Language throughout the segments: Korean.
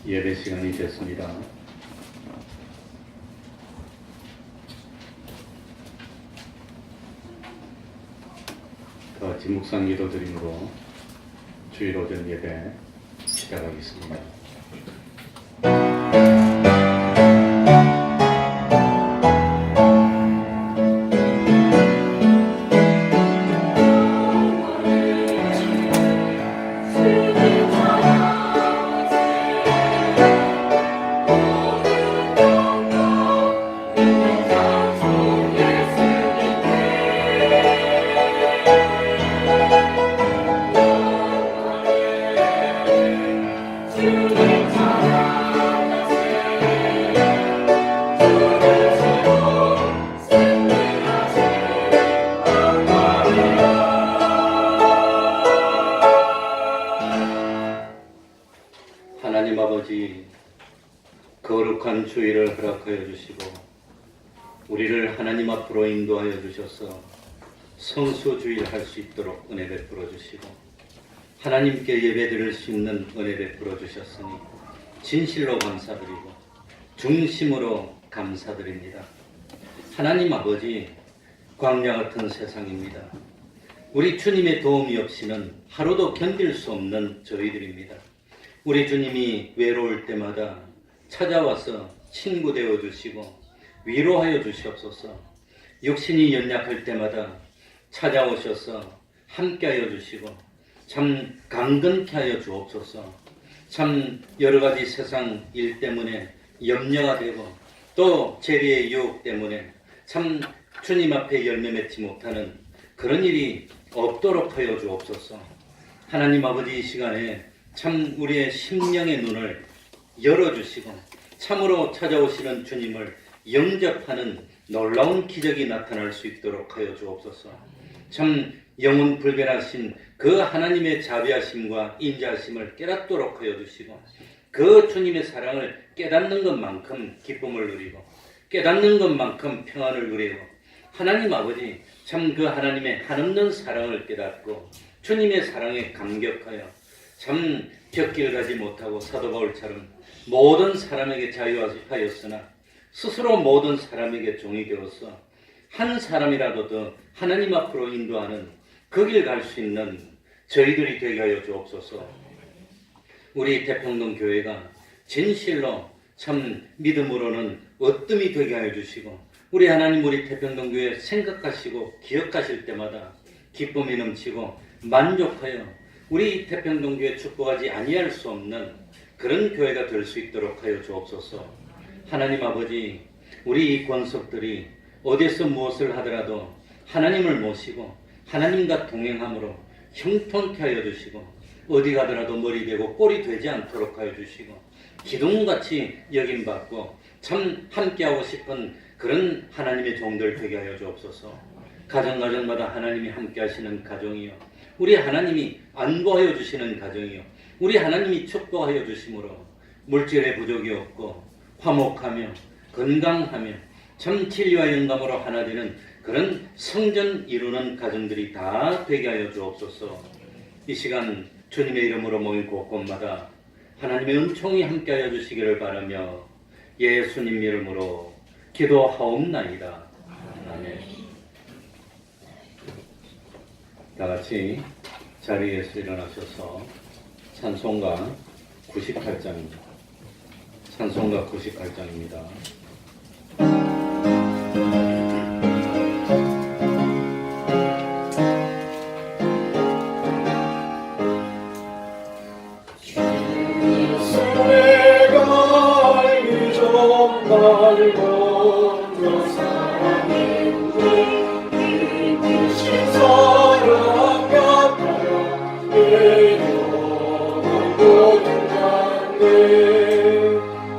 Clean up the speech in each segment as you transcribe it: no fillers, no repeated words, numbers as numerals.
예배 시간이 됐습니다. 다 같이 묵상 기도 드림으로 주일 오전 예배 시작하겠습니다. 하나님 아버지, 거룩한 주일을 허락하여 주시고 우리를 하나님 앞으로 인도하여 주셔서 성수주일 할 수 있도록 은혜 베풀어 주시고 하나님께 예배드릴 수 있는 은혜 베풀어 주셨으니 진실로 감사드리고 중심으로 감사드립니다. 하나님 아버지, 광야 같은 세상입니다. 우리 주님의 도움이 없이는 하루도 견딜 수 없는 저희들입니다. 우리 주님이 외로울 때마다 찾아와서 친구 되어 주시고 위로하여 주시옵소서. 육신이 연약할 때마다 찾아오셔서 함께하여 주시고 참 강건케 하여 주옵소서. 참 여러가지 세상 일 때문에 염려가 되고 또 재리의 유혹 때문에 참 주님 앞에 열매 맺지 못하는 그런 일이 없도록 하여 주옵소서. 하나님 아버지, 이 시간에 참 우리의 심령의 눈을 열어주시고 참으로 찾아오시는 주님을 영접하는 놀라운 기적이 나타날 수 있도록 하여 주옵소서. 참 영혼 불변하신 그 하나님의 자비하심과 인자하심을 깨닫도록 하여 주시고 그 주님의 사랑을 깨닫는 것만큼 기쁨을 누리고 깨닫는 것만큼 평안을 누리고 하나님 아버지, 참 그 하나님의 한없는 사랑을 깨닫고 주님의 사랑에 감격하여 참 곁길 가지 못하고 사도 바울처럼 모든 사람에게 자유하였으나 스스로 모든 사람에게 종이 되어서 한 사람이라도 더 하나님 앞으로 인도하는 그 길 갈 수 있는 저희들이 되게 하여 주옵소서. 우리 태평동 교회가 진실로 참 믿음으로는 어뜸이 되게 하여 주시고 우리 하나님, 우리 태평동 교회 생각하시고 기억하실 때마다 기쁨이 넘치고 만족하여 우리 태평동 교회 축복하지 아니할 수 없는 그런 교회가 될 수 있도록 하여 주옵소서. 하나님 아버지, 우리 이 권속들이 어디서 무엇을 하더라도 하나님을 모시고 하나님과 동행함으로 형통케 하여 주시고 어디 가더라도 머리 되고 꼴이 되지 않도록 하여 주시고 기둥같이 여김받고 참 함께하고 싶은 그런 하나님의 종들 되게 하여 주옵소서. 가정마다 하나님이 함께하시는 가정이요, 우리 하나님이 안보하여 주시는 가정이요, 우리 하나님이 축복하여 주심으로 물질의 부족이 없고 화목하며 건강하며 참 진리와 영감으로 하나 되는 그런 성전 이루는 가정들이 다 되게 하여 주옵소서. 이 시간 주님의 이름으로 모인 곳곳마다 하나님의 은총이 함께하여 주시기를 바라며 예수님 이름으로 기도하옵나이다. 아멘. 다 같이 자리에서 일어나셔서 찬송가 98장입니다. 찬송가 98장입니다.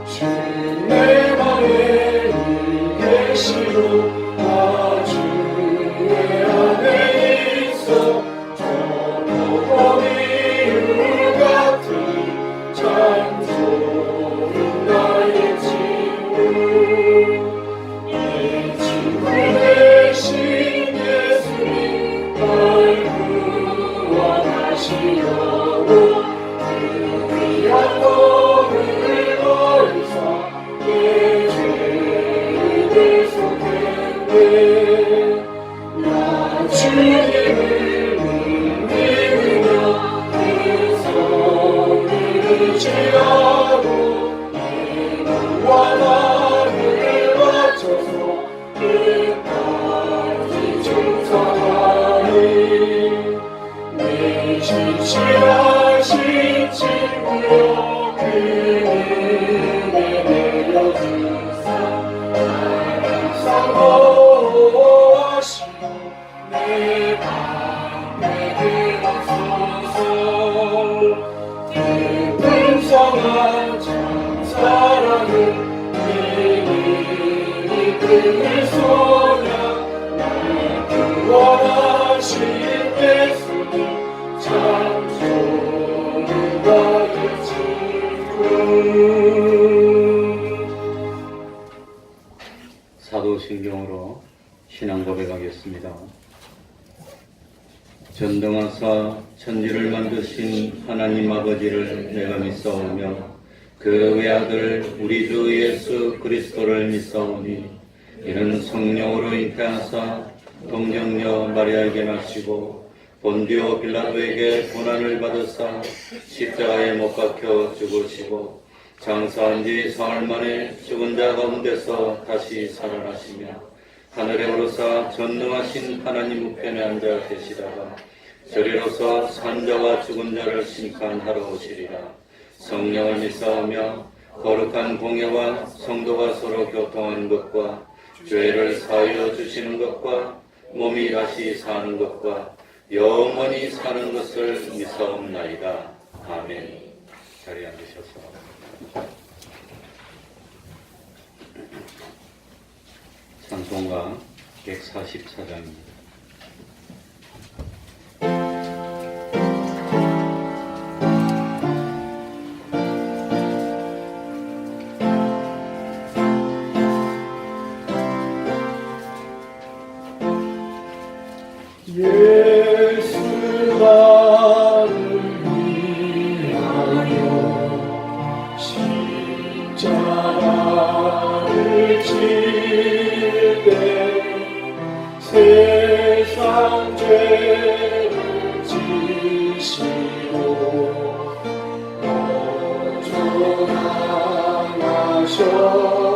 주 내 맘에 계시고 무지하고 원한을 바쳐서 끝까지 충성하리. 내 진실하신 친구여 그 은혜 내려주사 상고하시고 내 맘에 들어서서 풍성한 참 사랑을 이끌이 끊을 소냐 날 구원하신 예수님 참 좋은 나의 친구. 사도신경으로 신앙 고백하겠습니다. 전등하사 천지를 만드신 하나님 아버지를 내가 믿사오며 그 외아들 우리 주 예수 그리스도를 믿사오니 이는 성령으로 잉태하사 동정녀 마리아에게 나시고 본디오 빌라도에게 고난을 받으사 십자가에 못 박혀 죽으시고 장사한 지 사흘 만에 죽은 자 가운데서 다시 살아나시며 하늘에 오르사 전능하신 하나님 우편에 앉아 계시다가 저리로서 산자와 죽은 자를 심판하러 오시리라. 성령을 믿사오며 거룩한 공예와 성도가 서로 교통하는 것과 죄를 사하여 주시는 것과 몸이 다시 사는 것과 영원히 사는 것을 믿사옵나이다. 아멘. 자리에 앉으셔서 찬송가 144장입니다. 예수 나를 위하여 십자가를 질 때 세상 죄를 지시고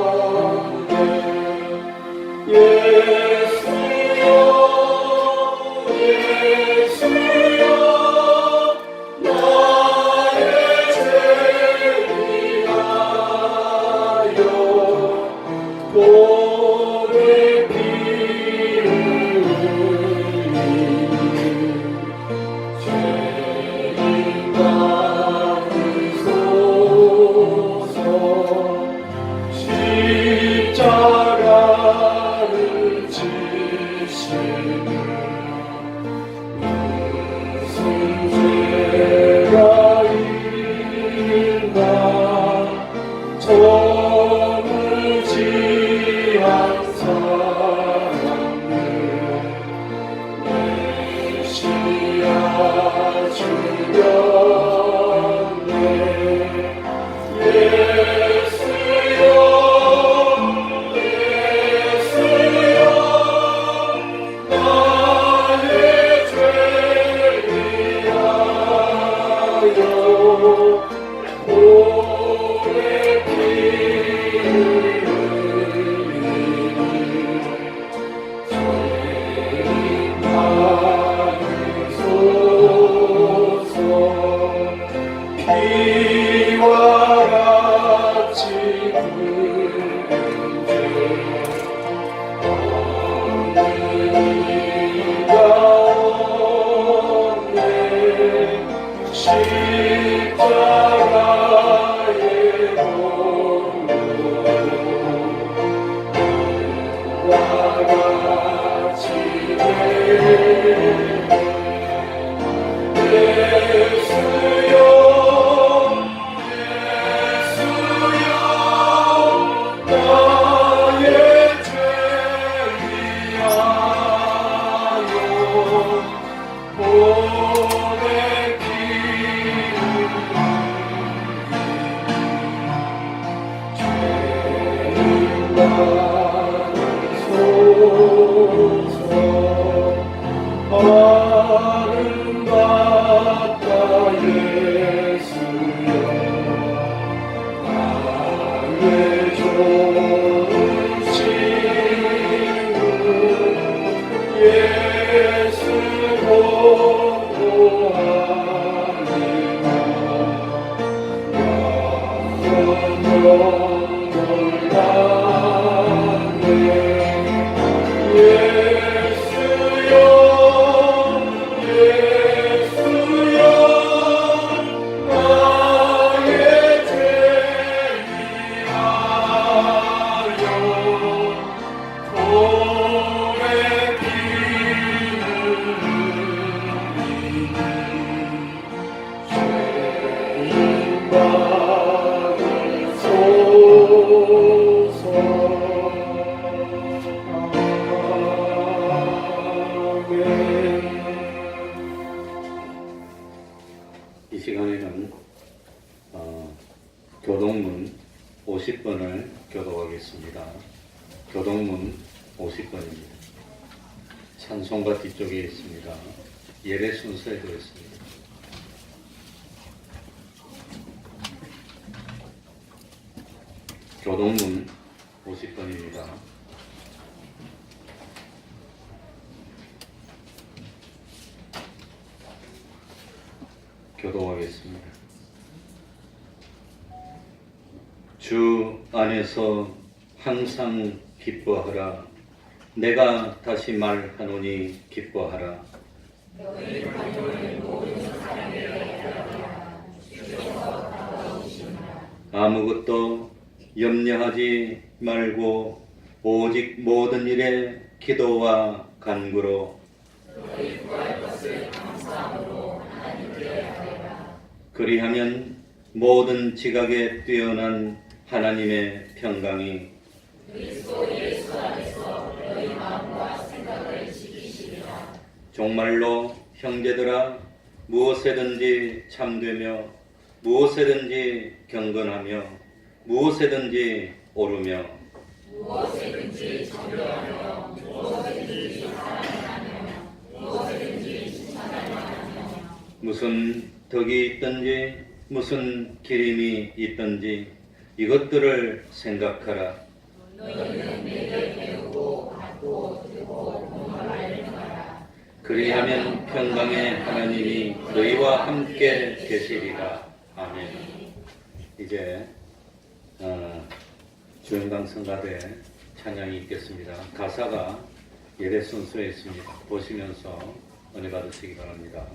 어존하셨네. 예수여 예수여 나의 죄 위하여 보배 피를 죄인 받으소서. 십자가를 지시는 무슨 죄가 있나 저무지한 사랑을 메시아 주였네. 예수여 예수여 나의 죄 위하여 보배 피를 흘리니 죄인 받으소서. 피와 같이 붉은 죄 어머니가 없네. 십자가의 공로 와 같이 예수여 예수여 나의 죄 위하여 보배 피를 죄인 받으소서. 이 시간에는 교동문 50번을 교독하겠습니다. 교동문 50번입니다. 찬송가 뒤쪽에 있습니다. 예배 순서에 들어있습니다. 교동문 50번입니다. 교독하겠습니다. 주 안에서 항상 기뻐하라. 내가 다시 말하노니 기뻐하라. 아무것도 염려하지 말고 오직 모든 일에 기도와 간구로 그리하면 모든 지각에 뛰어난 하나님의 평강이 정말로 형제들아 무엇에든지 참되며 무엇에든지 경건하며 무엇에든지 오르며 무엇에든지 정결하며 무엇에든지 사랑하며 무엇에든지 칭찬하며 무슨 덕이 있든지 무슨 기림이 있든지 이것들을 생각하라. 너희는 내게 배우고 받고 듣고 공부하라. 그리하면 평강의 하나님이 너희와 함께 계시리라. 아멘. 이제 주영강 성가대 찬양이 있겠습니다. 가사가 예배 순서에 있습니다. 보시면서 은혜 받으시기 바랍니다.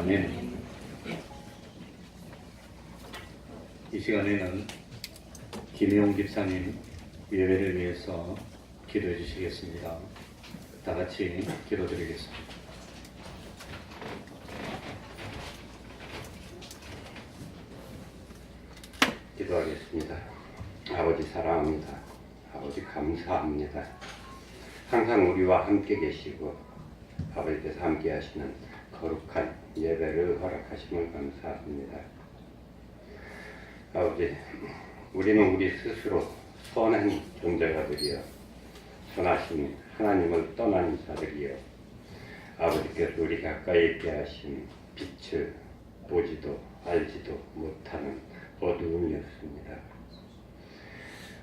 아멘. 이 시간에는 김용 집사님 예배를 위해서 기도해 주시겠습니다. 다 같이 기도드리겠습니다. 기도하겠습니다. 아버지 사랑합니다. 아버지 감사합니다. 항상 우리와 함께 계시고 아버지께서 함께 하시는 거룩한 예배를 허락하심을 감사합니다. 아버지, 우리는 우리 스스로 선한 존재가들이여 선하신 하나님을 떠난 자들이여 아버지께서 우리 가까이 있게 하신 빛을 보지도 알지도 못하는 어두움이었습니다.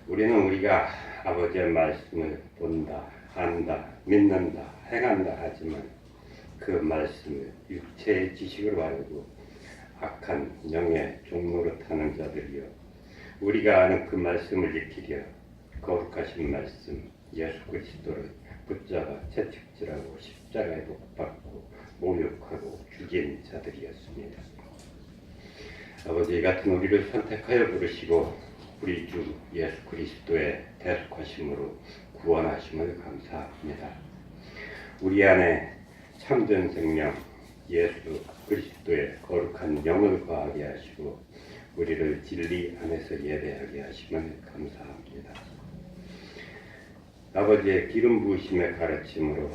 우리는 우리가 아버지의 말씀을 본다, 안다, 믿는다, 행한다 하지만 그 말씀을 육체의 지식으로 알고 악한 영의 종로로 타는 자들이여 우리가 아는 그 말씀을 지키려 거룩하신 말씀 예수 그리스도를 붙잡아 채찍질하고 십자가에 못 박고 모욕하고 죽인 자들이었습니다. 아버지, 이 같은 우리를 선택하여 부르시고 우리 주 예수 그리스도의 대속하심으로 구원하심을 감사합니다. 우리 안에 참된 생명 예수 그리스도의 거룩한 영을 거하게 하시고 우리를 진리 안에서 예배하게 하심을 감사합니다. 아버지의 기름 부으심의 가르침으로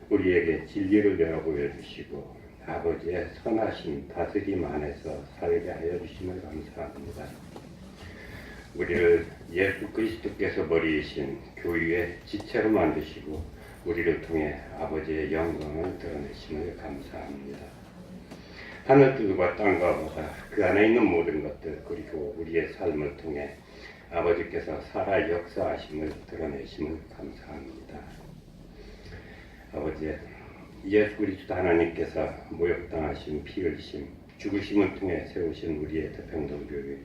우리에게 진리를 열어 보여주시고 아버지의 선하신 다스림 안에서 살게 하여 주심을 감사합니다. 우리를 예수 그리스도께서 머리이신 교회의 지체로 만드시고 우리를 통해 아버지의 영광을 드러내심을 감사합니다. 하늘들과 땅과 바다 그 안에 있는 모든 것들 그리고 우리의 삶을 통해 아버지께서 살아 역사하심을 드러내심을 감사합니다. 아버지, 예수 그리스도 하나님께서 모욕당하신 피 흘리심 죽으심을 통해 세우신 우리의 대평동교회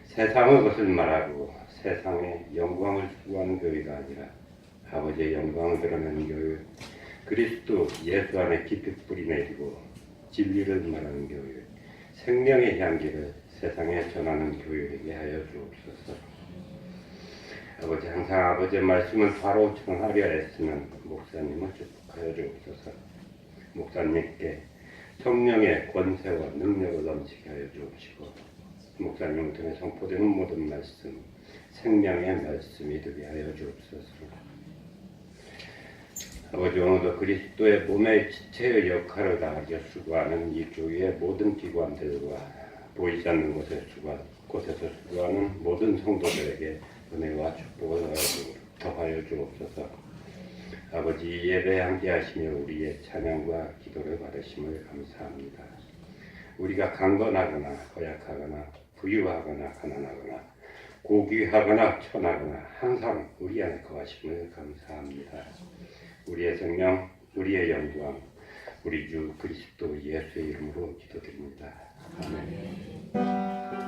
세상의 것을 말하고 세상의 영광을 추구하는 교회가 아니라 아버지의 영광을 드러내는 교회 그리스도 예수 안에 깊이 뿌리내리고 진리를 말하는 교회 생명의 향기를 세상에 전하는 교회에게 하여 주옵소서. 아버지, 항상 아버지의 말씀을 바로 전하려 애쓰는 목사님을 축복하여 주옵소서. 목사님께 성령의 권세와 능력을 넘치게 하여 주옵시고 목사님을 통해 선포되는 모든 말씀 생명의 말씀이 되게 하여 주옵소서. 아버지, 오늘도 그리스도의 몸의 지체의 역할을 다하여 수고하는 이 교회의 모든 기관들과 보이지 않는 곳에서 수고하는 모든 성도들에게 은혜와 축복을 더하여 주옵소서. 아버지, 예배에 함께 하시며 우리의 찬양과 기도를 받으심을 감사합니다. 우리가 강건하거나 허약하거나 부유하거나 가난하거나 고귀하거나 천하거나 항상 우리 안에 거하심을 감사합니다. 우리의 생명, 우리의 영광, 우리 주 그리스도 예수의 이름으로 기도드립니다. 아멘.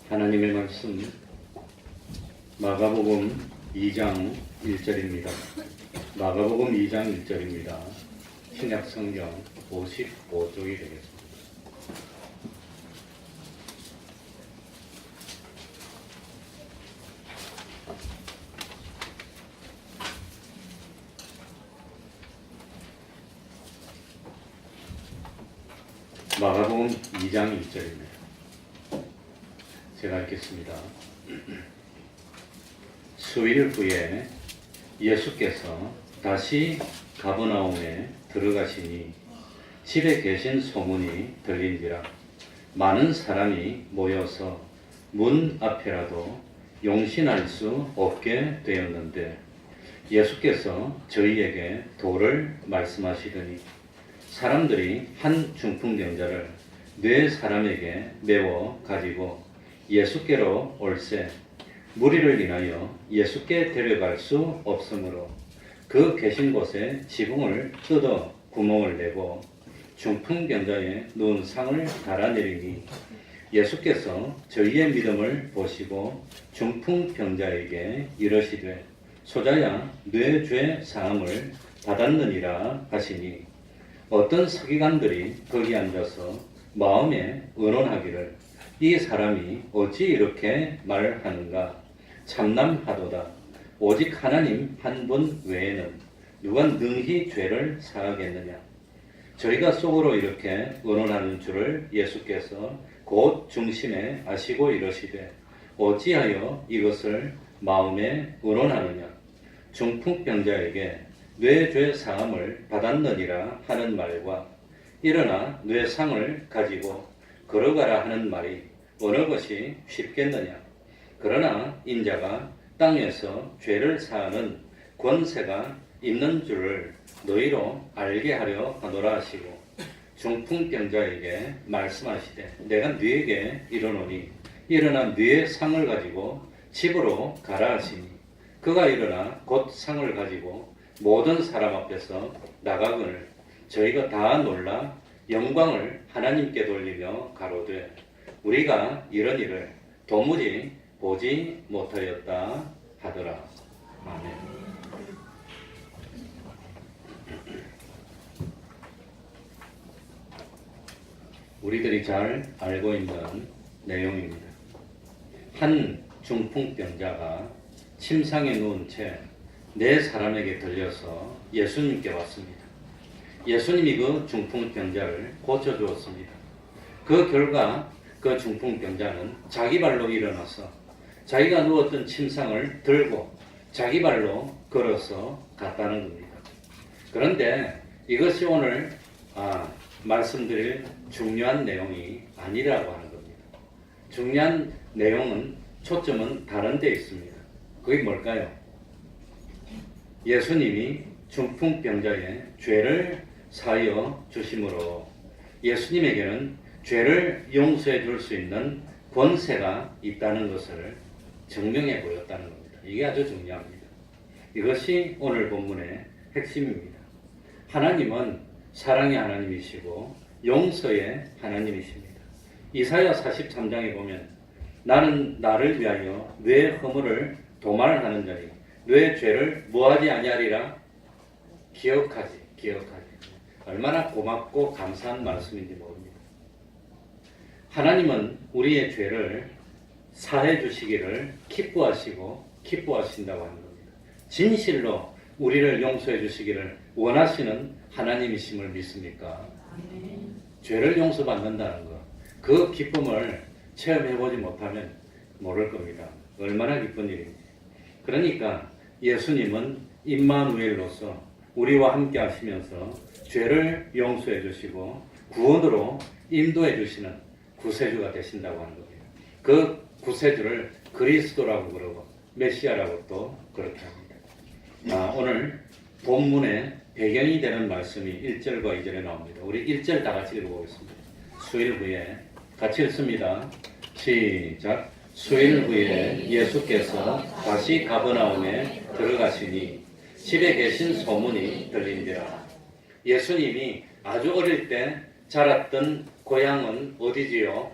하나님의 말씀 마가복음 2장 1절입니다. 마가복음 2장 1절입니다. 신약성경 55쪽이 되겠습니다. 마가복음 2장 1절입니다. 제가 읽겠습니다. 수일 후에 예수께서 다시 가버나움에 들어가시니 집에 계신 소문이 들린지라 많은 사람이 모여서 문 앞에라도 용신할 수 없게 되었는데 예수께서 저희에게 도를 말씀하시더니 사람들이 한 중풍병자를 네 사람에게 메워 가지고 예수께로 올세 무리를 인하여 예수께 데려갈 수 없으므로 그 계신 곳에 지붕을 뜯어 구멍을 내고 중풍병자의 누운 상을 달아내리니 예수께서 저희의 믿음을 보시고 중풍병자에게 이르시되 소자야 네 죄 사함을 받았느니라 하시니 어떤 서기관들이 거기 앉아서 마음에 의논하기를 이 사람이 어찌 이렇게 말하는가 참남하도다. 오직 하나님 한 분 외에는 누가 능히 죄를 사하겠느냐. 저희가 속으로 이렇게 의논하는 줄을 예수께서 곧 중심에 아시고 이러시되 어찌하여 이것을 마음에 의논하느냐. 중풍병자에게 뇌 죄 사함을 받았느니라 하는 말과 일어나 뇌 상을 가지고 걸어가라 하는 말이 어느 것이 쉽겠느냐. 그러나 인자가 땅에서 죄를 사하는 권세가 있는 줄을 너희로 알게 하려 하노라 하시고 중풍병자에게 말씀하시되 내가 너에게 이르노니 일어나 너의 상을 가지고 집으로 가라 하시니 그가 일어나 곧 상을 가지고 모든 사람 앞에서 나가거늘 저희가 다 놀라 영광을 하나님께 돌리며 가로되 우리가 이런 일을 도무지 보지 못하였다 하더라. 아멘. 우리들이 잘 알고 있는 내용입니다. 한 중풍병자가 침상에 누운 채 네 사람에게 들려서 예수님께 왔습니다. 예수님이 그 중풍병자를 고쳐주었습니다. 그 결과 그 중풍병자는 자기 발로 일어나서 자기가 누웠던 침상을 들고 자기 발로 걸어서 갔다는 겁니다. 그런데 이것이 오늘 말씀드릴 중요한 내용이 아니라고 하는 겁니다. 중요한 내용은 초점은 다른 데 있습니다. 그게 뭘까요? 예수님이 중풍병자의 죄를 사하여 주심으로 예수님에게는 죄를 용서해 줄 수 있는 권세가 있다는 것을 증명해 보였다는 겁니다. 이게 아주 중요합니다. 이것이 오늘 본문의 핵심입니다. 하나님은 사랑의 하나님이시고 용서의 하나님이십니다. 이사야 43장에 보면 나는 나를 위하여 내 허물을 도말하는 자니 내 죄를 뭐하지 아니하리라 기억하지. 얼마나 고맙고 감사한 말씀인지 모릅니다. 하나님은 우리의 죄를 사해 주시기를 기뻐하신다고 하는 겁니다. 진실로 우리를 용서해 주시기를 원하시는 하나님이심을 믿습니까? 죄를 용서받는다는 것, 그 기쁨을 체험해보지 못하면 모를 겁니다. 얼마나 기쁜 일입니까? 그러니까 예수님은 임마누엘로서 우리와 함께 하시면서 죄를 용서해 주시고 구원으로 인도해 주시는 구세주가 되신다고 하는 겁니다. 그 구세주를 그리스도라고 그러고 메시아라고 또 그렇게 합니다. 오늘 본문의 배경이 되는 말씀이 1절과 2절에 나옵니다. 우리 1절 다 같이 읽어보겠습니다. 수일 후에 같이 읽습니다. 시작. 수일 후에 예수께서 다시 가버나움에 들어가시니 집에 계신 소문이 들린지라. 예수님이 아주 어릴 때 자랐던 고향은 어디지요?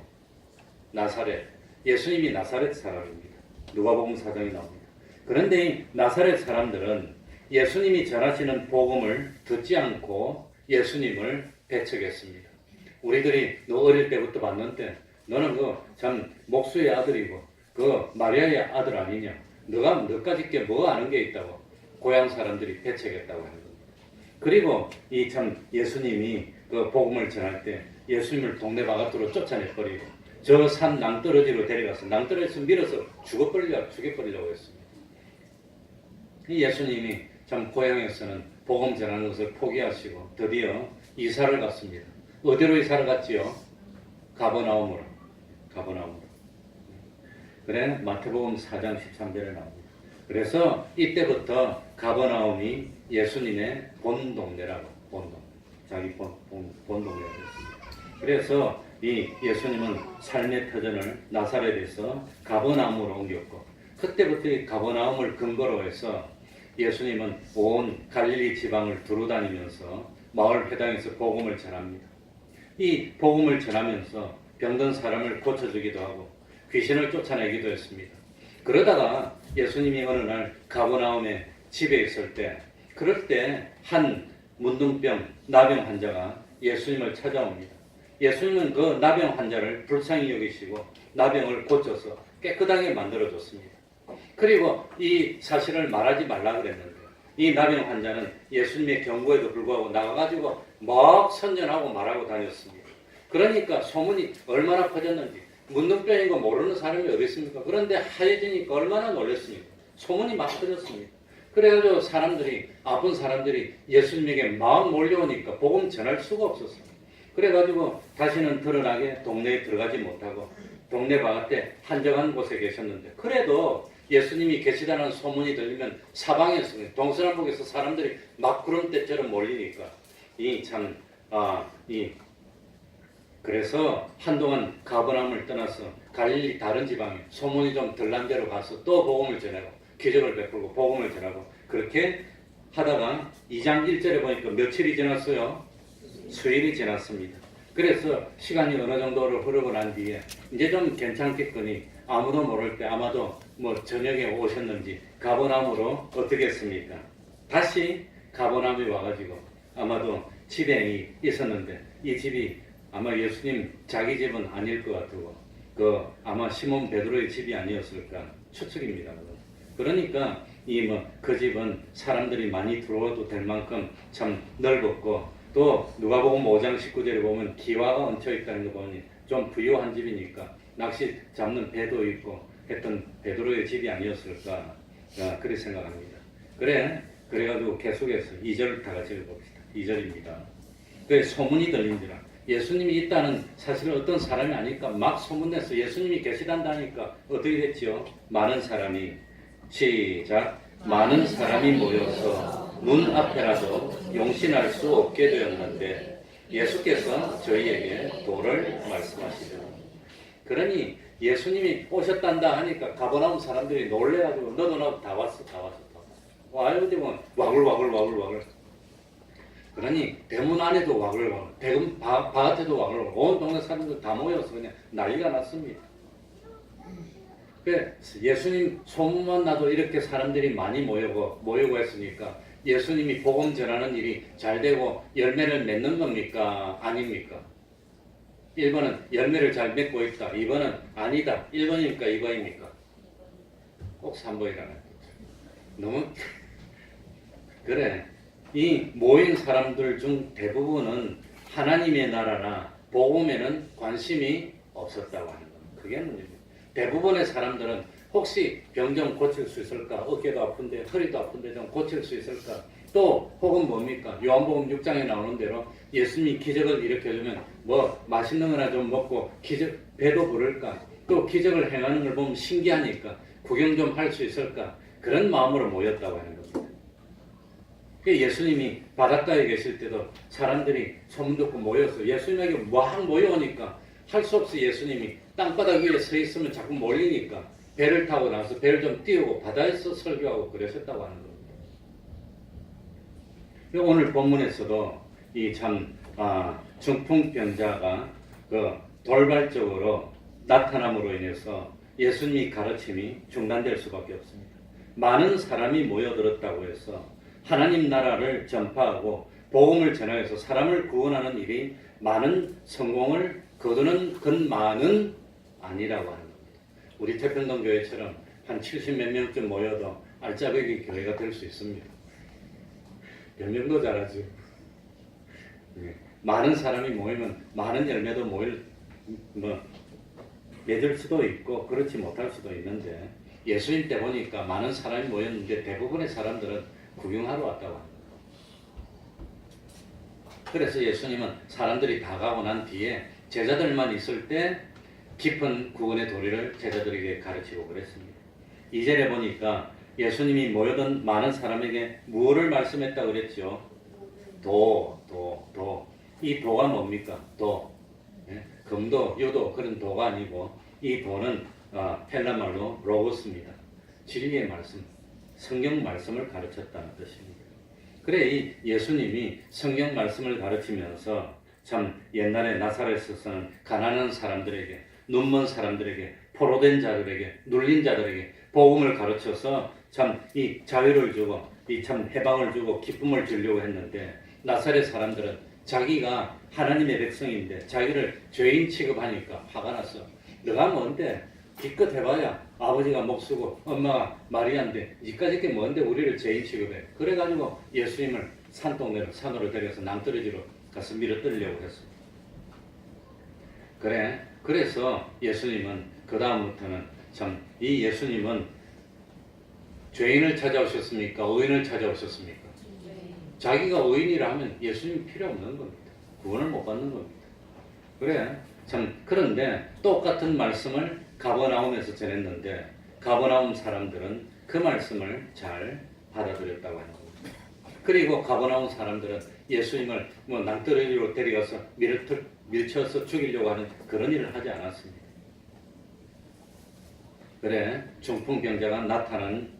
나사렛. 예수님이 나사렛 사람입니다. 누가복음 4장이 나옵니다. 그런데 나사렛 사람들은 예수님이 전하시는 복음을 듣지 않고 예수님을 배척했습니다. 우리들이 너 어릴 때부터 봤는데 너는 참 목수의 아들이고 마리아의 아들 아니냐? 너가 너까지 게 뭐 아는 게 있다고 고향 사람들이 배척했다고 하는 겁니다. 그리고 이 참 예수님이 그 복음을 전할 때 예수님을 동네 바깥으로 쫓아내버리고 저 산 낭떠러지로 데려가서 낭떠러지에서 밀어서 죽여버리려고 했습니다. 이 예수님이 참 고향에서는 복음 전하는 것을 포기하시고 드디어 이사를 갔습니다. 어디로 이사를 갔지요? 가버나움으로. 그래 마태복음 4장 13절에 나옵니다. 그래서 이때부터 가버나움이 예수님의 본 동네라고 자기 본 동네가 됐습니다. 그래서 이 예수님은 삶의 터전을 나사렛에서 가버나움으로 옮겼고 그때부터 이 가버나움을 근거로 해서 예수님은 온 갈릴리 지방을 두루다니면서 마을 회당에서 복음을 전합니다. 이 복음을 전하면서 병든 사람을 고쳐주기도 하고 귀신을 쫓아내기도 했습니다. 그러다가 예수님이 어느 날 가버나움에 집에 있을 때 그럴 때 한 문둥병 나병 환자가 예수님을 찾아옵니다. 예수님은 그 나병 환자를 불쌍히 여기시고 나병을 고쳐서 깨끗하게 만들어줬습니다. 그리고 이 사실을 말하지 말라 그랬는데 이 나병 환자는 예수님의 경고에도 불구하고 나가가지고 막 선전하고 말하고 다녔습니다. 그러니까 소문이 얼마나 퍼졌는지 문둥병인 거 모르는 사람이 어디 있습니까? 그런데 하얘지니까 얼마나 놀랐습니까? 소문이 막 퍼졌습니다. 그래가지고 아픈 사람들이 예수님에게 막 몰려오니까 복음 전할 수가 없었어요. 그래가지고 다시는 드러나게 동네에 들어가지 못하고 동네 바깥에 한적한 곳에 계셨는데 그래도 예수님이 계시다는 소문이 들리면 사방에서 동서남북에서 사람들이 막 구름대처럼 몰리니까 그래서 한동안 가버나움을 떠나서 갈릴리 다른 지방에 소문이 좀 덜난 데로 가서 또 복음을 전하고 기적을 베풀고 복음을 전하고 그렇게 하다가 2장 1절에 보니까 며칠이 지났어요? 수일이 지났습니다. 그래서 시간이 어느 정도를 흐르고 난 뒤에 이제 좀 괜찮겠거니 아무도 모를 때 아마도 저녁에 오셨는지 가버나움으로 어떻게 했습니까? 다시 가버나움에 와가지고 아마도 집에 있었는데 이 집이 아마 예수님 자기 집은 아닐 것 같고 아마 시몬 베드로의 집이 아니었을까 추측입니다. 그러니까 그 집은 사람들이 많이 들어와도 될 만큼 참 넓었고 또 누가복음 5장 19절에 보면 기와가 얹혀 있다는 거 보니 좀 부유한 집이니까 낚시 잡는 배도 있고 했던 베드로의 집이 아니었을까 그렇게 생각합니다. 그래가지고 계속해서 2절을 다 같이 읽어봅시다. 2절입니다. 그 소문이 들린지라 예수님이 있다는 사실은 어떤 사람이 아니까 막 소문내서 예수님이 계시단다니까 어떻게 됐지요? 많은 사람이 시작 많은 사람이 모여서 문 앞에라도 용신할 수 없게 되었는데 예수께서 저희에게 도를 말씀하시더라. 그러니 예수님이 오셨단다 하니까 가버나움 사람들이 놀래가지고 너도 다 왔어. 와요 되면 와글와글. 그러니 대문 안에도 와글와글, 대문 바깥에도 와글와글, 온 동네 사람들 다 모여서 그냥 난리가 났습니다. 예수님 소문만 나도 이렇게 사람들이 많이 모이고 했으니까 예수님이 복음 전하는 일이 잘 되고 열매를 맺는 겁니까? 아닙니까? 1번은 열매를 잘 맺고 있다. 2번은 아니다. 1번입니까? 2번입니까? 꼭 3번이라는 너무 그래. 이 모인 사람들 중 대부분은 하나님의 나라나 복음에는 관심이 없었다고 하는 겁니다. 그게 문제입니다. 대부분의 사람들은 혹시 병 좀 고칠 수 있을까? 어깨도 아픈데 허리도 아픈데 좀 고칠 수 있을까? 또 혹은 뭡니까? 요한복음 6장에 나오는 대로 예수님이 기적을 일으켜주면 뭐 맛있는 거나 좀 먹고 배도 부를까? 또 기적을 행하는 걸 보면 신기하니까 구경 좀 할 수 있을까? 그런 마음으로 모였다고 하는 겁니다. 예수님이 바닷가에 계실 때도 사람들이 소문 듣고 모여서 예수님에게 막 모여오니까 할 수 없이 예수님이 땅바닥 위에 서 있으면 자꾸 몰리니까 배를 타고 나서 배를 좀 띄우고 바다에서 설교하고 그러셨다고 하는 겁니다. 오늘 본문에서도 이 중풍병자가 그 돌발적으로 나타남으로 인해서 예수님의 가르침이 중단될 수밖에 없습니다. 많은 사람이 모여들었다고 해서 하나님 나라를 전파하고 복음을 전하여서 사람을 구원하는 일이 많은 성공을 거두는 것만은 아니라고 하는 겁니다. 우리 태평동 교회처럼 한 70 몇 명쯤 모여도 알짜배기 교회가 될 수 있습니다. 몇 명도 잘하죠. 많은 사람이 모이면 많은 열매도 맺을 수도 있고 그렇지 못할 수도 있는데 예수님 때 보니까 많은 사람이 모였는데 대부분의 사람들은 구경하러 왔다고 합니다. 그래서 예수님은 사람들이 다 가고 난 뒤에 제자들만 있을 때 깊은 구원의 도리를 제자들에게 가르치고 그랬습니다. 2절에 보니까 예수님이 모여든 많은 사람에게 무엇을 말씀했다고 그랬죠? 도. 이 도가 뭡니까? 도. 금도, 유도 그런 도가 아니고 이 도는 헬라말로 로고스입니다. 진리의 말씀, 성경 말씀을 가르쳤다는 뜻입니다. 그래 이 예수님이 성경 말씀을 가르치면서 참 옛날에 나사렛에서는 가난한 사람들에게 눈먼 사람들에게 포로된 자들에게 눌린 자들에게 복음을 가르쳐서 참 이 자유를 주고 이 참 해방을 주고 기쁨을 주려고 했는데 나사렛 사람들은 자기가 하나님의 백성인데 자기를 죄인 취급하니까 화가 났어. 너가 뭔데? 기껏 해봐야 아버지가 목수고 엄마가 마리아인데 니까지 게 뭔데 우리를 죄인 취급해. 그래가지고 예수님을 산으로 데려서 남떨어지로 가서 밀어뜯으려고 했어. 그래서 예수님은 그 다음부터는 참 이 예수님은 죄인을 찾아오셨습니까? 의인을 찾아오셨습니까? 자기가 의인이라 하면 예수님 필요 없는 겁니다. 구원을 못 받는 겁니다. 그런데 똑같은 말씀을 가버나움에서 전했는데 가버나움 사람들은 그 말씀을 잘 받아들였다고 하는 겁니다. 그리고 가버나움 사람들은 예수님을 낭떠러지로 데려가서 밀쳐서 죽이려고 하는 그런 일을 하지 않았습니다. 중풍병자가 나타난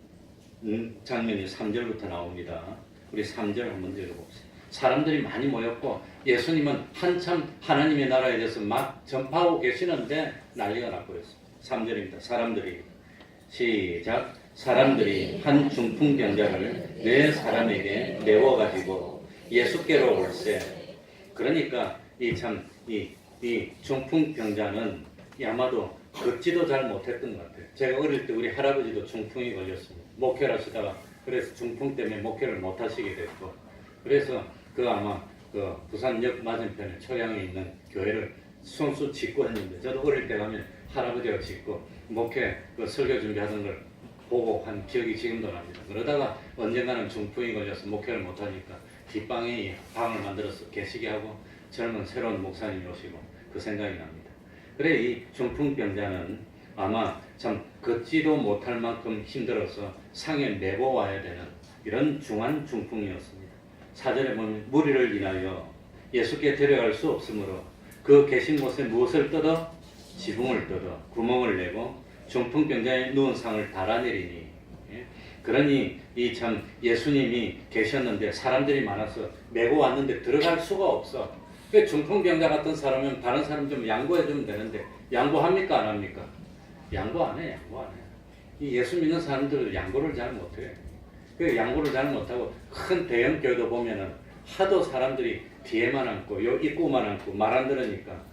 장면이 3절부터 나옵니다. 우리 3절 한번 읽어봅시다. 사람들이 많이 모였고 예수님은 한참 하나님의 나라에 대해서 막 전파하고 계시는데 난리가 났고 있습니다. 3절입니다. 사람들이 한 중풍병자를 네 사람에게 메워가지고 예수께로 올세. 그러니까 이 중풍병자는 아마도 걷지도 잘 못했던 것 같아요. 제가 어릴 때 우리 할아버지도 중풍이 걸렸습니다. 목회를 하시다가 그래서 중풍 때문에 목회를 못 하시게 됐고 그래서 아마 부산역 맞은편에 초양에 있는 교회를 손수 짓고 했는데 저도 어릴 때 가면 할아버지가 짓고 목회 설교 준비하던 걸 보고 한 기억이 지금도 납니다. 그러다가 언젠가는 중풍이 걸려서 목회를 못 하니까 뒷방에 방을 만들어서 계시게 하고 젊은 새로운 목사님이 오시고 그 생각이 납니다. 이 중풍병자는 아마 참 걷지도 못할 만큼 힘들어서 상에 메고 와야 되는 이런 중한 중풍이었습니다. 4절에 보면 무리를 인하여 예수께 데려갈 수 없으므로 그 계신 곳에 무엇을 뜯어? 지붕을 뜯어 구멍을 내고 중풍병자의 누운 상을 달아내리니. 그러니 이 참 예수님이 계셨는데 사람들이 많아서 메고 왔는데 들어갈 수가 없어. 중풍병자 같은 사람은 다른 사람 좀 양보해주면 되는데 양보합니까 안 합니까? 양보 안 해. 이 예수 믿는 사람들 양보를 잘 못해. 양보를 잘 못하고 큰 대형 교회도 보면은 하도 사람들이 뒤에만 앉고 요 입구만 앉고 말 안 들으니까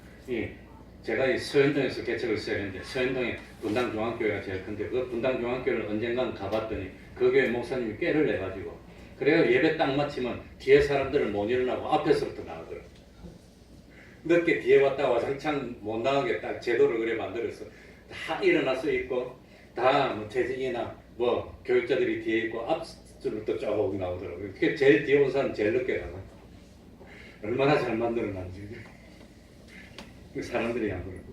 제가 이 서현동에서 개척을 시작했는데 서현동에 분당중앙교회가 제일 큰데 그 분당중앙교회를 언젠간 가봤더니 그 교회 목사님이 꾀를 내가지고 그래요 예배 딱 마치면 뒤에 사람들을 못 일어나고 앞에서부터 나가더라고요. 늦게 뒤에 왔다가 와장창 못 나가게 딱 제도를 그래 만들어서 다 일어나서 있고 다 뭐 재직이나 뭐 교육자들이 뒤에 있고 앞줄부터 쭉 나오더라고요. 그게 제일 뒤에 온 사람 제일 늦게 가고 얼마나 잘 만들어놨는지 사람들이 안 그러고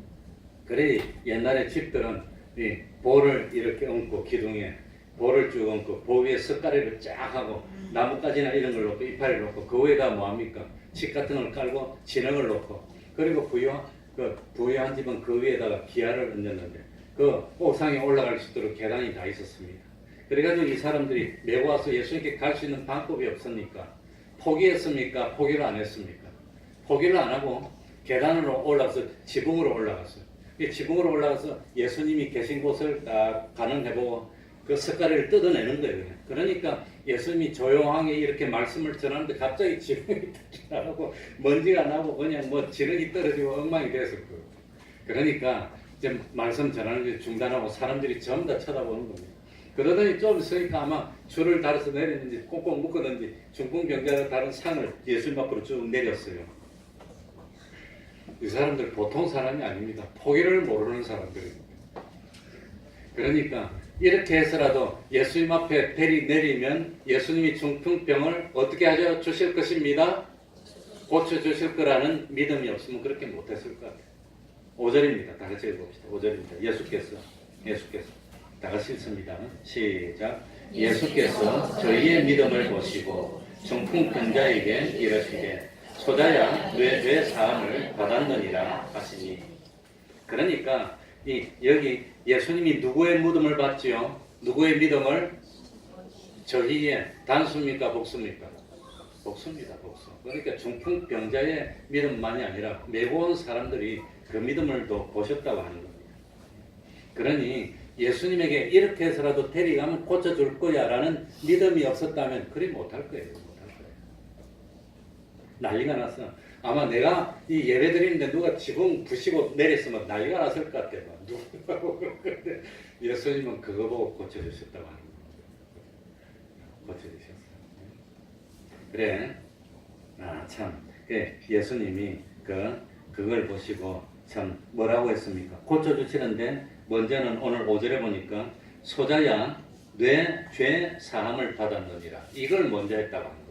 그래 옛날에 집들은 이 볼을 이렇게 얹고 기둥에 볼을 쭉 얹고 보 위에 석가래를 쫙 하고 나뭇가지나 이런 걸 놓고 이파리를 놓고 그 위에다 뭐합니까? 칡 같은 걸 깔고 진흙을 놓고 그리고 부유한 집은 그 위에다가 기아를 얹었는데 그 옥상에 올라갈 수 있도록 계단이 다 있었습니다. 그래가지고 이 사람들이 메고 와서 예수님께 갈 수 있는 방법이 없으니까 포기했습니까? 포기를 안 했습니까? 포기를 안 하고 계단으로 올라가서 지붕으로 올라갔어요. 이 지붕으로 올라가서 예수님이 계신 곳을 딱 가늠해보고 그 석가래를 뜯어내는 거예요. 그냥. 그러니까 예수님이 조용하게 이렇게 말씀을 전하는데 갑자기 지붕이 나고 먼지가 나고 그냥 뭐 지렁이 떨어지고 엉망이 됐을 거예요. 그러니까 이제 말씀 전하는 게 중단하고 사람들이 전부 다 쳐다보는 겁니다. 그러더니 좀 있으니까 아마 줄을 달아서 내렸는지 꽁꽁 묶었는지 중풍병자가 다른 상을 예수님 앞으로 쭉 내렸어요. 이 사람들 보통 사람이 아닙니다. 포기를 모르는 사람들입니다. 그러니까 이렇게 해서라도 예수님 앞에 내리면 예수님이 중풍병을 어떻게 하죠? 주실 것입니다. 고쳐주실 거라는 믿음이 없으면 그렇게 못했을 것 같아요. 5절입니다. 다 같이 읽어봅시다. 5절입니다. 예수께서 다 같이 읽습니다. 시작. 예수께서 저희의 믿음을 보시고 중풍병자에게 이르시되 소자야 뇌 죄 사함을 받았느니라 하시니. 그러니까 여기 예수님이 누구의 믿음을 받지요? 누구의 믿음을? 저희의 단수입니까? 복수입니까? 복수입니다. 복수. 그러니까 중풍병자의 믿음만이 아니라 메고 온 사람들이 그 믿음을 또 보셨다고 하는 겁니다. 그러니 예수님에게 이렇게 해서라도 데려가면 고쳐줄 거야 라는 믿음이 없었다면 그리 못할 거예요. 난리가 났어. 아마 내가 이 예배 드리는데 누가 지붕 부시고 내렸으면 난리가 났을 것 같아. 누가 보고 그런데 예수님은 그거 보고 고쳐주셨다고 하는 거예요. 고쳐주셨어요. 그래. 참. 예수님이 그걸 보시고 참 뭐라고 했습니까? 고쳐주시는데 먼저는 오늘 5절에 보니까 소자야 뇌 죄 사함을 받았느니라. 이걸 먼저 했다고 하는 거예요.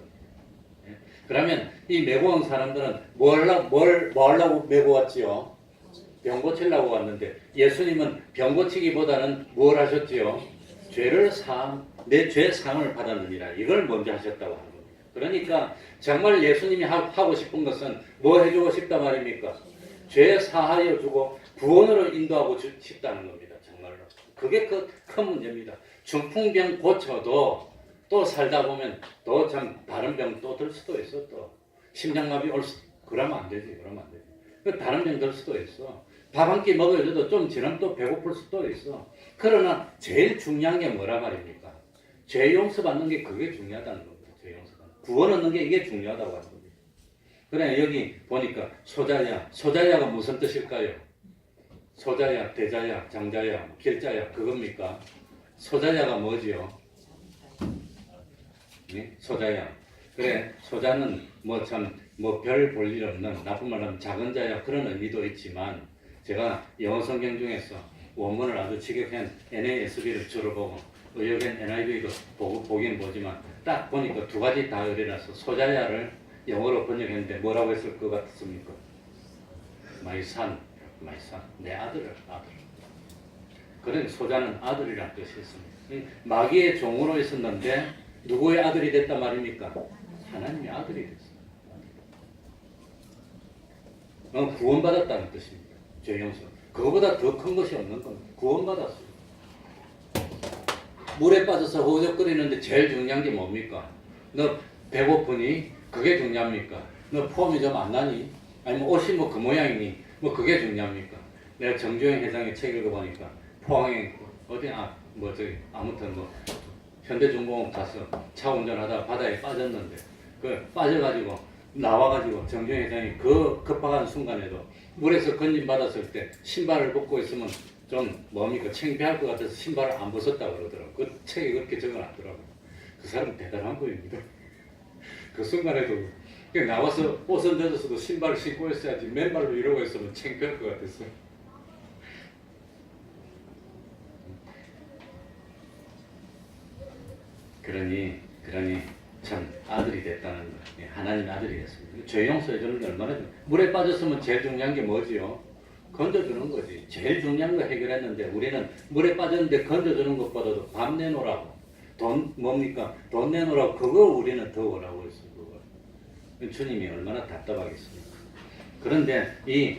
그러면 이 메고 온 사람들은 뭐 하려고 메고 왔지요? 병 고치려고 왔는데 예수님은 병 고치기보다는 뭘 하셨지요? 내 죄 사함을 받았느니라. 이걸 먼저 하셨다고 하는 겁니다. 그러니까 정말 예수님이 하고 싶은 것은 뭐 해주고 싶단 말입니까? 죄 사하여 주고 구원으로 인도하고 싶다는 겁니다. 정말로. 그게 큰 문제입니다. 중풍병 고쳐도 또 살다 보면 또 참 다른 병 또 들 수도 있어. 또 심장마비 그러면 안 되지. 다른 병 들 수도 있어. 밥 한 끼 먹어줘도 좀 지나면 또 배고플 수도 있어. 그러나 제일 중요한 게 뭐라 말입니까? 죄 용서받는 게 그게 중요하다는 겁니다. 죄 용서받는 구원 얻는 게 이게 중요하다고 하는 겁니다. 그래 여기 보니까 소자야가 무슨 뜻일까요? 소자야, 대자야, 장자야, 길자야 그겁니까? 소자야가 뭐지요? 네? 소자야. 그래 소자는 별 볼 일 없는 나쁜 말하면 작은 자야 그런 의미도 있지만 제가 영어 성경 중에서 원문을 아주 직역한 NASB를 주로 보고 의역한 NIV도 보긴 보지만 딱 보니까 두 가지 다 의뢰라서 소자야를 영어로 번역했는데 뭐라고 했을 것 같습니까? My son, 내 아들. 그런 소자는 아들이라는 뜻이 있습니다. 마귀의 종으로 있었는데 누구의 아들이 됐단 말입니까? 하나님의 아들이 됐어요. 구원받았다는 뜻입니다. 죄 용서. 그거보다 더 큰 것이 없는 겁니다. 구원받았어요. 물에 빠져서 허우적거리는데 제일 중요한 게 뭡니까? 너 배고프니? 그게 중요합니까? 너 폼이 좀 안 나니? 아니면 옷이 그 모양이니? 그게 중요합니까? 내가 정주영 회장의 책 읽어보니까 포항에 아무튼 현대중공업 가서 차 운전하다가 바다에 빠졌는데 빠져가지고 나와가지고 정정 회장이 그 급박한 순간에도 물에서 건진받았을 때 신발을 벗고 있으면 좀 뭡니까 창피할 것 같아서 신발을 안 벗었다 그러더라고요. 그 책에 그렇게 적어놨더라고요. 그 사람 대단한 분입니다. 그 순간에도 그냥 나와서 옷은 젖었어도 신발을 신고 있어야지 맨발로 이러고 있으면 창피할 것 같았어요. 그러니 참 아들이 됐다는 거, 하나님 아들이 됐습니다. 죄 용서해 주는 게 얼마나 물에 빠졌으면 제일 중요한 게 뭐지요? 건져주는 거지. 제일 중요한 거 해결했는데 우리는 물에 빠졌는데 건져주는 것보다도 밥 내놓으라고 돈 뭡니까? 돈 내놓으라고 그거 우리는 더 오라고 했어요. 그거. 주님이 얼마나 답답하겠습니까? 그런데 이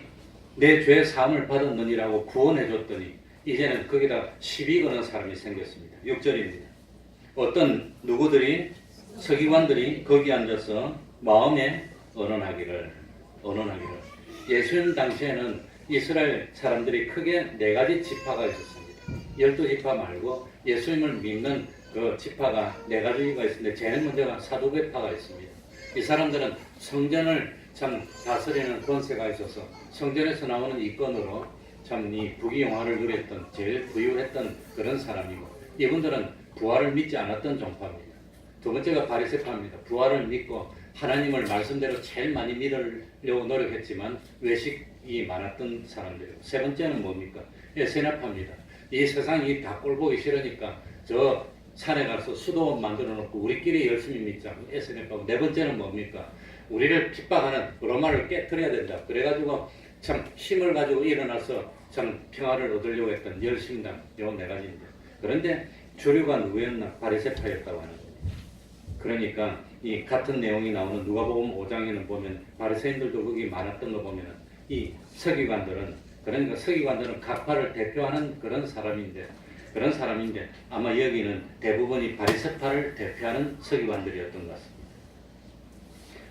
내 죄 사함을 받았느니라고 구원해 줬더니 이제는 거기다 시비 거는 사람이 생겼습니다. 6절입니다. 어떤 누구들이 서기관들이 거기 앉아서 마음에 언언하기를 예수님 당시에는 이스라엘 사람들이 크게 4가지 지파가 있었습니다. 12지파 말고 예수님을 믿는 그 지파가 4가지가 있는데 제일 먼저가 사두개파가 있습니다. 이 사람들은 성전을 참 다스리는 권세가 있어서 성전에서 나오는 이권으로 참 이 부귀영화를 누렸던 제일 부유했던 그런 사람이고 이분들은 부활을 믿지 않았던 종파입니다. 두 번째가 바리새파입니다. 부활을 믿고 하나님을 말씀대로 제일 많이 믿으려고 노력했지만 외식이 많았던 사람들이고 세 번째는 뭡니까? 세나파입니다. 이 세상이 다 꼴보기 싫으니까 저 산에 가서 수도원 만들어 놓고 우리끼리 열심히 믿자. 세나파고 네 번째는 뭡니까? 우리를 핍박하는 로마를 깨트려야 된다. 그래가지고 참 힘을 가지고 일어나서 참 평화를 얻으려고 했던 열심당 요 4가지입니다. 그런데 주류가 누구였나? 바리새파였다고 하는 겁니다. 그러니까 이 같은 내용이 나오는 누가복음 5장에는 보면 바리새인들도 거기 많았던 거 보면은 이 서기관들은 그러니까 서기관들은 각파를 대표하는 그런 사람인데 아마 여기는 대부분이 바리새파를 대표하는 서기관들이었던 것 같습니다.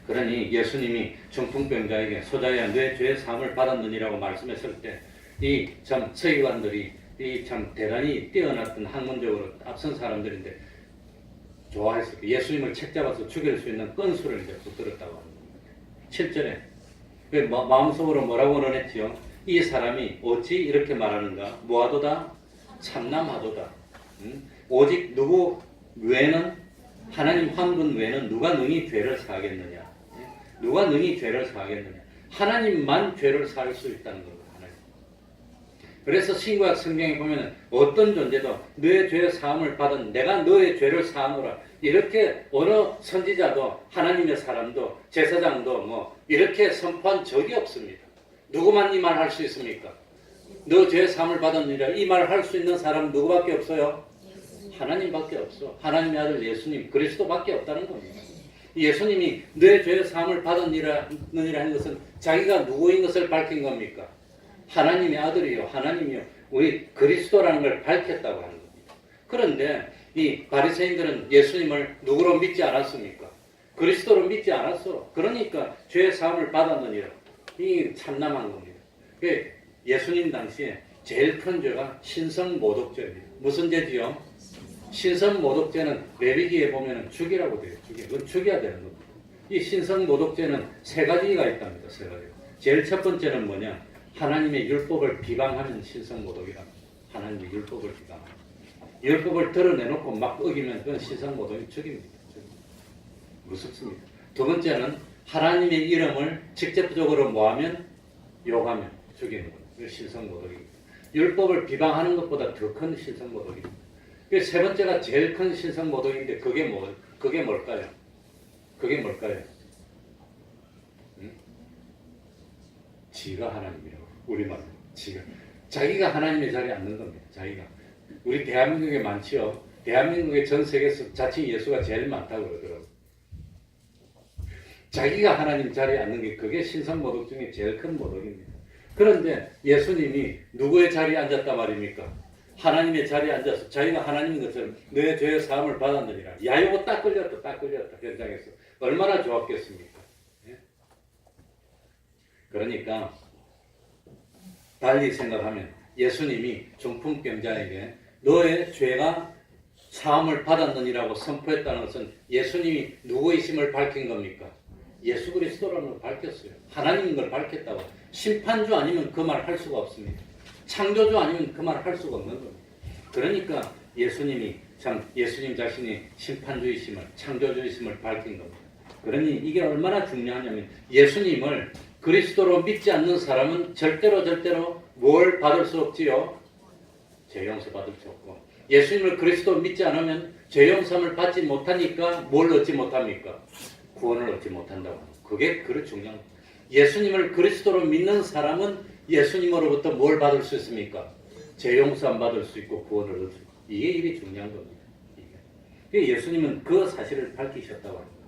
그러니 예수님이 중풍병자에게 소자야 내 죄의 사함을 받았느니라고 말씀했을 때 이 참 서기관들이 이 참 대단히 뛰어났던 학문적으로 앞선 사람들인데 좋아했을 때 예수님을 책잡아서 죽일 수 있는 건수를 이제 붙들었다고 하는 겁니다. 7절에 마음속으로 뭐라고 논했지요? 이 사람이 어찌 이렇게 말하는가? 뭐하도다? 참남하도다. 오직 누구 외에는 하나님 한 분 외에는 누가 능히 죄를 사하겠느냐? 누가 능히 죄를 사하겠느냐? 하나님만 죄를 사할 수 있다는 겁니다. 그래서 신구약 성경에 보면 어떤 존재도 너의 죄의 사함을 받은 내가 너의 죄를 사하노라 이렇게 어느 선지자도 하나님의 사람도 제사장도 뭐 이렇게 선포한 적이 없습니다. 누구만 이 말 할 수 있습니까? 너 죄의 사함을 받았느니라 이 말을 할 수 있는 사람은 누구밖에 없어요? 하나님밖에 없어. 하나님의 아들 예수님 그리스도밖에 없다는 겁니다. 예수님이 너의 죄의 사함을 받았느니라 하는 것은 자기가 누구인 것을 밝힌 겁니까? 하나님의 아들이요 하나님이요 우리 그리스도라는 걸 밝혔다고 하는 겁니다. 그런데 이 바리새인들은 예수님을 누구로 믿지 않았습니까? 그리스도로 믿지 않았어. 그러니까 죄의 사함을 받았느니라. 이 참남한 겁니다. 예수님 당시에 제일 큰 죄가 신성모독죄입니다. 무슨 죄지요? 신성모독죄는 레위기에 보면 죽이라고 돼요. 그건 죽여야 되는 겁니다. 이 신성모독죄는 3가지가 있답니다. 3가지. 제일 첫 번째는 뭐냐? 하나님의 율법을 비방하는 신성모독이랍니다. 하나님의 율법을 비방하는. 율법을 드러내놓고 막 어기면 그건 신성모독이 죽입니다. 무섭습니다. 두 번째는 하나님의 이름을 직접적으로 뭐하면? 욕하면 죽이는 거예요. 그게 신성모독입니다. 율법을 비방하는 것보다 더 큰 신성모독입니다. 세 번째가 제일 큰 신성모독인데 그게 뭘까요? 그게 뭘까요? 지가 하나님이라고. 우리말로 자기가 하나님의 자리에 앉는 겁니다. 자기가. 우리 대한민국에 많지요. 대한민국의 전 세계에서 자칭 예수가 제일 많다고 그러더라고요. 자기가 하나님 자리에 앉는 게 그게 신성모독 중에 제일 큰 모독입니다. 그런데 예수님이 누구의 자리에 앉았단 말입니까? 하나님의 자리에 앉아서 자기가 하나님인 것처럼 너의 죄의 사함을 받았느니라. 야 이거 딱 걸렸다 현장에서. 얼마나 좋았겠습니까? 예? 그러니까 달리 생각하면 예수님이 중풍병자에게 너의 죄가 사함을 받았느니라고 선포했다는 것은 예수님이 누구이심을 밝힌 겁니까? 예수 그리스도라는 걸 밝혔어요. 하나님인 걸 밝혔다고. 심판주 아니면 그 말 할 수가 없습니다. 창조주 아니면 그 말 할 수가 없는 겁니다. 그러니까 예수님 자신이 심판주이심을, 창조주이심을 밝힌 겁니다. 그러니 이게 얼마나 중요하냐면 예수님을 그리스도로 믿지 않는 사람은 절대로 뭘 받을 수 없지요? 죄 용서 받을 수 없고, 예수님을 그리스도 믿지 않으면 죄 용서를 받지 못하니까 뭘 얻지 못합니까? 구원을 얻지 못한다고. 그게 중요한 거예요. 예수님을 그리스도로 믿는 사람은 예수님으로부터 뭘 받을 수 있습니까? 죄 용서 받을 수 있고 구원을 얻을 수 있고. 이게 중요한 겁니다. 이게. 예수님은 그 사실을 밝히셨다고 합니다.